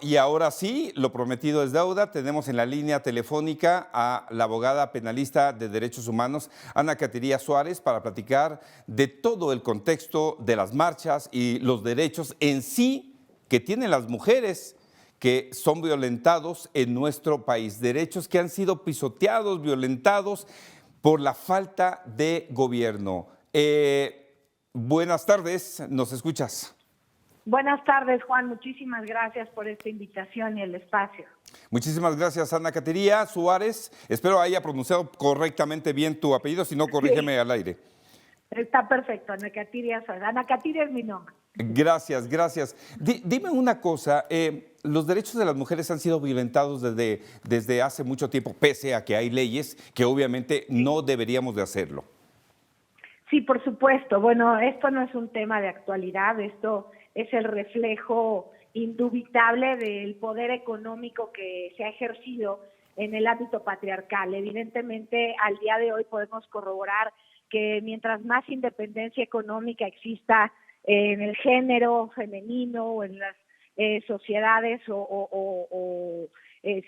y ahora sí, lo prometido es deuda. Tenemos en la línea telefónica a la abogada penalista de Derechos Humanos, Ana Caterina Suárez, para platicar de todo el contexto de las marchas y los derechos en sí que tienen las mujeres que son violentados en nuestro país. Derechos que han sido pisoteados, violentados por la falta de gobierno. Buenas tardes, ¿nos escuchas? Buenas tardes, Juan. Muchísimas gracias por esta invitación y el espacio. Muchísimas gracias, Ana Caterina Suárez. Espero haya pronunciado correctamente bien tu apellido, si no, corrígeme al aire. Está perfecto, Ana Caterina Suárez. Ana Caterina es mi nombre. Gracias, gracias. Dime una cosa, los derechos de las mujeres han sido violentados desde hace mucho tiempo, pese a que hay leyes que obviamente no deberíamos de hacerlo. Sí, por supuesto. Bueno, esto no es un tema de actualidad, esto es el reflejo indubitable del poder económico que se ha ejercido en el ámbito patriarcal. Evidentemente, al día de hoy podemos corroborar que mientras más independencia económica exista en el género femenino o en las sociedades o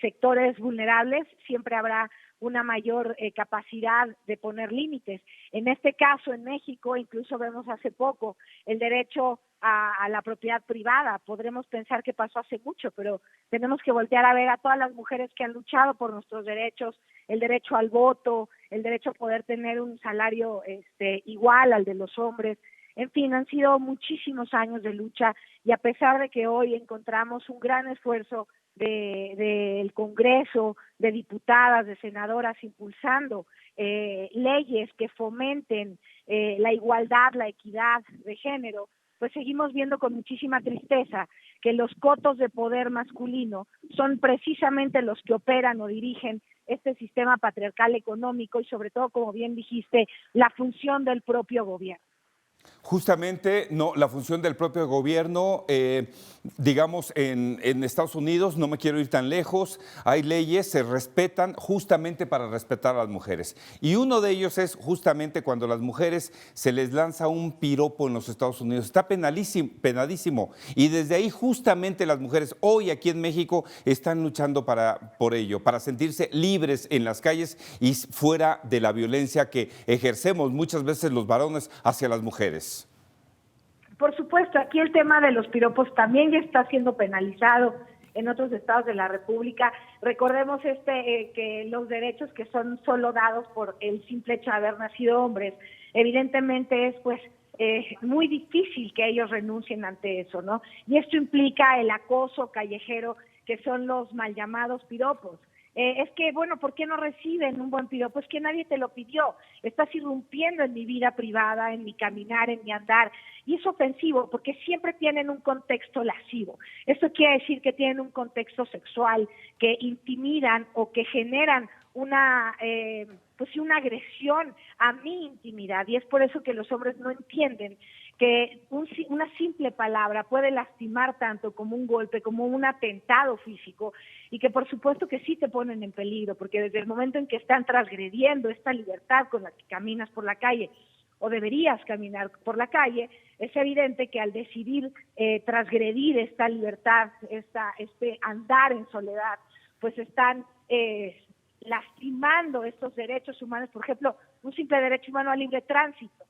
sectores vulnerables, siempre habrá una mayor capacidad de poner límites. En este caso, en México, incluso vemos hace poco el derecho a la propiedad privada. Podremos pensar que pasó hace mucho, pero tenemos que voltear a ver a todas las mujeres que han luchado por nuestros derechos, el derecho al voto, el derecho a poder tener un salario igual al de los hombres. En fin, han sido muchísimos años de lucha y a pesar de que hoy encontramos un gran esfuerzo del Congreso, de diputadas, de senadoras impulsando leyes que fomenten la igualdad, la equidad de género, pues seguimos viendo con muchísima tristeza que los cotos de poder masculino son precisamente los que operan o dirigen este sistema patriarcal económico y sobre todo, como bien dijiste, la función del propio gobierno. Justamente, no, la función del propio gobierno, digamos, en Estados Unidos, no me quiero ir tan lejos, hay leyes, se respetan justamente para respetar a las mujeres. Y uno de ellos es justamente cuando a las mujeres se les lanza un piropo en los Estados Unidos. Está penadísimo. Y desde ahí justamente las mujeres hoy aquí en México están luchando por ello, para sentirse libres en las calles y fuera de la violencia que ejercemos muchas veces los varones hacia las mujeres. Por supuesto, aquí el tema de los piropos también ya está siendo penalizado en otros estados de la República. Recordemos que los derechos que son solo dados por el simple hecho de haber nacido hombres, evidentemente es muy difícil que ellos renuncien ante eso, ¿no? Y esto implica el acoso callejero, que son los mal llamados piropos. Es que, bueno, ¿por qué no reciben un buen piropo? Es que nadie te lo pidió. Estás irrumpiendo en mi vida privada, en mi caminar, en mi andar. Y es ofensivo porque siempre tienen un contexto lascivo. Esto quiere decir que tienen un contexto sexual, que intimidan o que generan una agresión a mi intimidad. Y es por eso que los hombres no entienden que una simple palabra puede lastimar tanto como un golpe, como un atentado físico, y que por supuesto que sí te ponen en peligro, porque desde el momento en que están transgrediendo esta libertad con la que caminas por la calle, o deberías caminar por la calle, es evidente que al decidir transgredir esta libertad, este andar en soledad, pues están lastimando estos derechos humanos. Por ejemplo, un simple derecho humano al libre tránsito.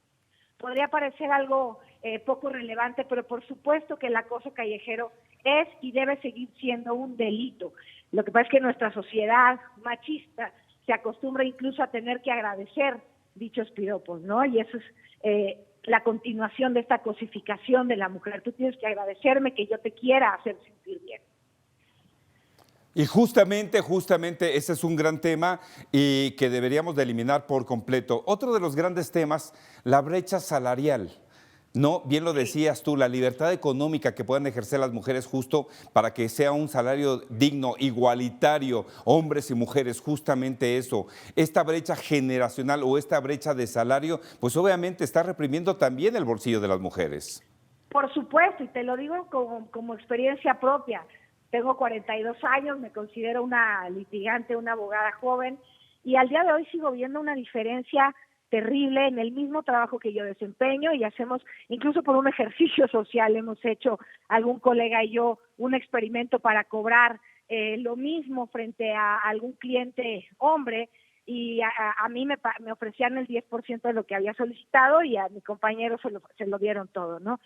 Podría parecer algo poco relevante, pero por supuesto que el acoso callejero es y debe seguir siendo un delito. Lo que pasa es que nuestra sociedad machista se acostumbra incluso a tener que agradecer dichos piropos, ¿no? Y eso es la continuación de esta cosificación de la mujer. Tú tienes que agradecerme que yo te quiera hacer sentir bien. Y justamente ese es un gran tema y que deberíamos de eliminar por completo. Otro de los grandes temas, la brecha salarial. No, bien lo decías tú, la libertad económica que puedan ejercer las mujeres justo para que sea un salario digno, igualitario, hombres y mujeres, justamente eso. Esta brecha generacional o esta brecha de salario, pues obviamente está reprimiendo también el bolsillo de las mujeres. Por supuesto, y te lo digo como experiencia propia. Tengo 42 años, me considero una litigante, una abogada joven, y al día de hoy sigo viendo una diferencia terrible en el mismo trabajo que yo desempeño, y hacemos, incluso por un ejercicio social, hemos hecho algún colega y yo un experimento para cobrar lo mismo frente a algún cliente hombre, y a mí me ofrecían el 10% de lo que había solicitado, y a mi compañero se lo dieron todo, ¿no?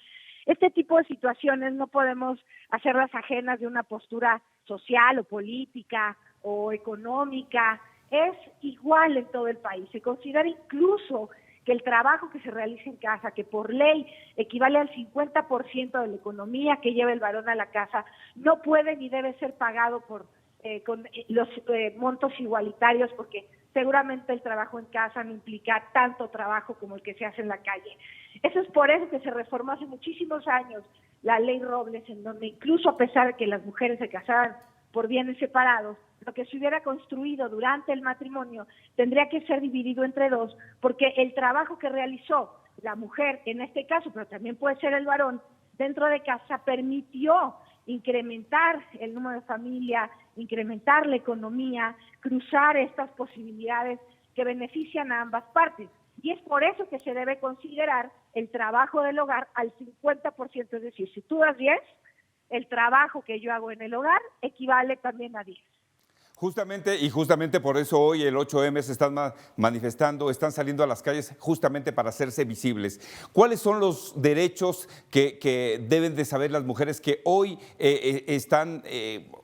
Este tipo de situaciones no podemos hacerlas ajenas de una postura social o política o económica. Es igual en todo el país. Se considera incluso que el trabajo que se realiza en casa, que por ley equivale al 50% de la economía que lleva el varón a la casa, no puede ni debe ser pagado con los montos igualitarios, porque seguramente el trabajo en casa no implica tanto trabajo como el que se hace en la calle. Eso es por eso que se reformó hace muchísimos años la ley Robles, en donde incluso a pesar de que las mujeres se casaran por bienes separados, lo que se hubiera construido durante el matrimonio tendría que ser dividido entre dos, porque el trabajo que realizó la mujer, en este caso, pero también puede ser el varón, dentro de casa, permitió incrementar el número de familia, incrementar la economía, cruzar estas posibilidades que benefician a ambas partes. Y es por eso que se debe considerar el trabajo del hogar al 50%, es decir, si tú das 10, el trabajo que yo hago en el hogar equivale también a 10. Justamente por eso hoy el 8M se están manifestando, están saliendo a las calles justamente para hacerse visibles. ¿Cuáles son los derechos que deben de saber las mujeres que hoy están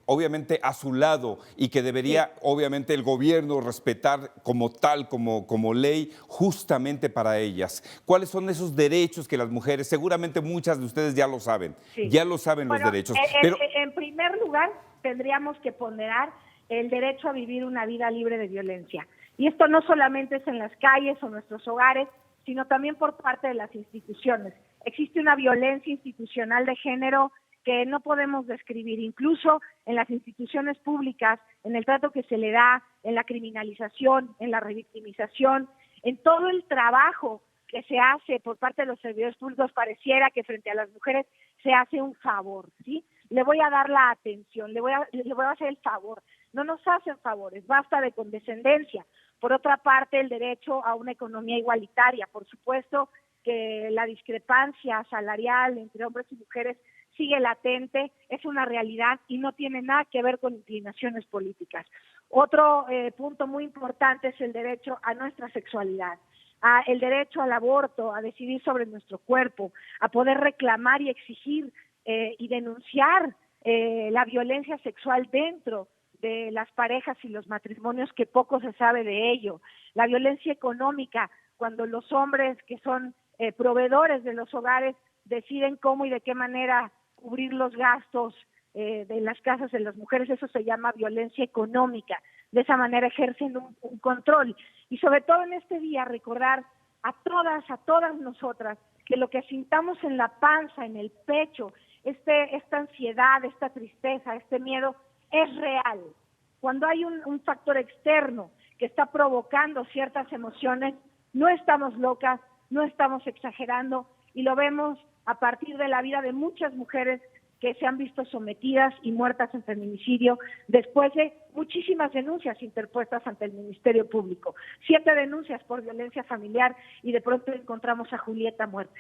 obviamente a su lado y que debería obviamente el gobierno respetar como tal, como ley, justamente para ellas? ¿Cuáles son esos derechos que las mujeres, seguramente muchas de ustedes ya lo saben, ya lo saben los derechos? Pero en primer lugar, tendríamos que ponderar el derecho a vivir una vida libre de violencia. Y esto no solamente es en las calles o nuestros hogares, sino también por parte de las instituciones. Existe una violencia institucional de género que no podemos describir, incluso en las instituciones públicas, en el trato que se le da, en la criminalización, en la revictimización, en todo el trabajo que se hace por parte de los servidores públicos. Pareciera que frente a las mujeres se hace un favor, ¿sí? Le voy a dar la atención, le voy a hacer el favor. No nos hacen favores, basta de condescendencia. Por otra parte, el derecho a una economía igualitaria. Por supuesto que la discrepancia salarial entre hombres y mujeres sigue latente, es una realidad y no tiene nada que ver con inclinaciones políticas. Otro punto muy importante es el derecho a nuestra sexualidad, el derecho al aborto, a decidir sobre nuestro cuerpo, a poder reclamar y exigir y denunciar la violencia sexual dentro de las parejas y los matrimonios, que poco se sabe de ello. La violencia económica, cuando los hombres que son proveedores de los hogares deciden cómo y de qué manera cubrir los gastos de las casas de las mujeres, eso se llama violencia económica. De esa manera ejercen un control. Y sobre todo en este día recordar a todas nosotras, que lo que sintamos en la panza, en el pecho, esta ansiedad, esta tristeza, este miedo, es real. Cuando hay un factor externo que está provocando ciertas emociones, no estamos locas, no estamos exagerando, y lo vemos a partir de la vida de muchas mujeres que se han visto sometidas y muertas en feminicidio después de muchísimas denuncias interpuestas ante el Ministerio Público. 7 denuncias por violencia familiar y de pronto encontramos a Julieta muerta.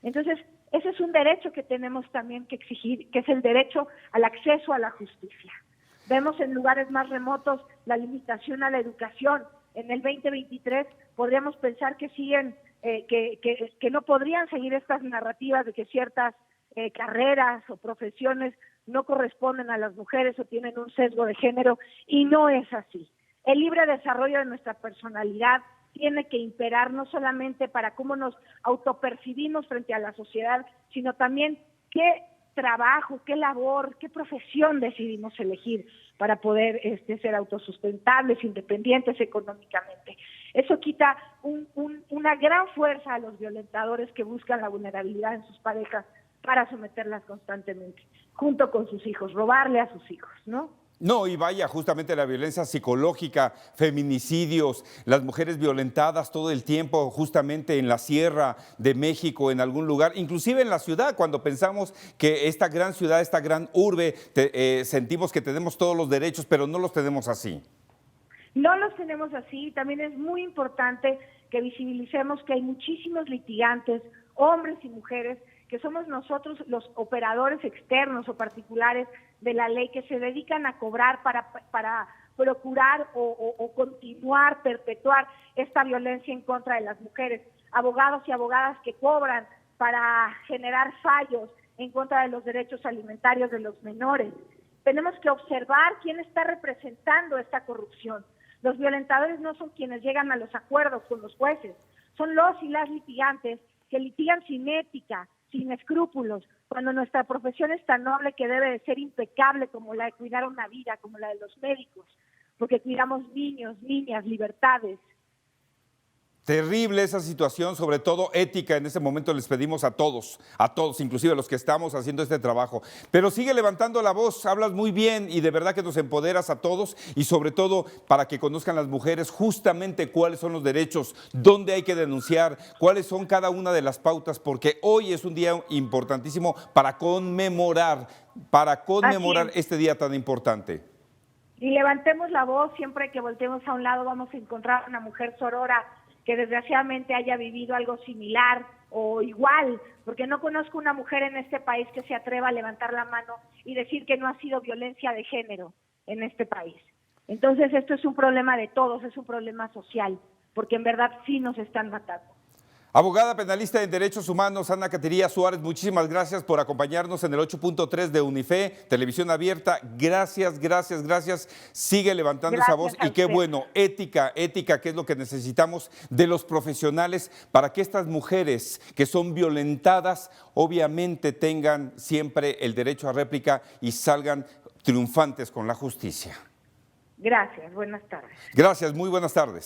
Entonces, ese es un derecho que tenemos también que exigir, que es el derecho al acceso a la justicia. Vemos en lugares más remotos la limitación a la educación. En el 2023 podríamos pensar que siguen, que no podrían seguir estas narrativas de que ciertas carreras o profesiones no corresponden a las mujeres o tienen un sesgo de género, y no es así. El libre desarrollo de nuestra personalidad tiene que imperar no solamente para cómo nos autopercibimos frente a la sociedad, sino también qué trabajo, qué labor, qué profesión decidimos elegir para poder ser autosustentables, independientes económicamente. Eso quita una gran fuerza a los violentadores que buscan la vulnerabilidad en sus parejas para someterlas constantemente, junto con sus hijos, robarle a sus hijos, ¿no? No, y vaya, justamente la violencia psicológica, feminicidios, las mujeres violentadas todo el tiempo, justamente en la Sierra de México, en algún lugar, inclusive en la ciudad, cuando pensamos que esta gran ciudad, esta gran urbe, sentimos que tenemos todos los derechos, pero no los tenemos así. No los tenemos así. También es muy importante que visibilicemos que hay muchísimos litigantes, hombres y mujeres, que somos nosotros los operadores externos o particulares de la ley que se dedican a cobrar para procurar o continuar, perpetuar esta violencia en contra de las mujeres. Abogados y abogadas que cobran para generar fallos en contra de los derechos alimentarios de los menores. Tenemos que observar quién está representando esta corrupción. Los violentadores no son quienes llegan a los acuerdos con los jueces, son los y las litigantes que litigan sin ética, sin escrúpulos, cuando nuestra profesión es tan noble que debe de ser impecable como la de cuidar una vida, como la de los médicos, porque cuidamos niños, niñas, libertades. Terrible esa situación, sobre todo ética. En este momento les pedimos a todos, inclusive a los que estamos haciendo este trabajo. Pero sigue levantando la voz, hablas muy bien y de verdad que nos empoderas a todos y sobre todo para que conozcan las mujeres justamente cuáles son los derechos, dónde hay que denunciar, cuáles son cada una de las pautas, porque hoy es un día importantísimo para conmemorar este día tan importante. Y levantemos la voz, siempre que volteemos a un lado vamos a encontrar una mujer sorora que desgraciadamente haya vivido algo similar o igual, porque no conozco una mujer en este país que se atreva a levantar la mano y decir que no ha sido violencia de género en este país. Entonces esto es un problema de todos, es un problema social, porque en verdad sí nos están matando. Abogada penalista en Derechos Humanos, Ana Caterina Suárez, muchísimas gracias por acompañarnos en el 8.3 de Unife, Televisión Abierta. Gracias, gracias, gracias. Sigue levantando esa voz y qué bueno, ética, que es lo que necesitamos de los profesionales para que estas mujeres que son violentadas obviamente tengan siempre el derecho a réplica y salgan triunfantes con la justicia. Gracias, buenas tardes. Gracias, muy buenas tardes.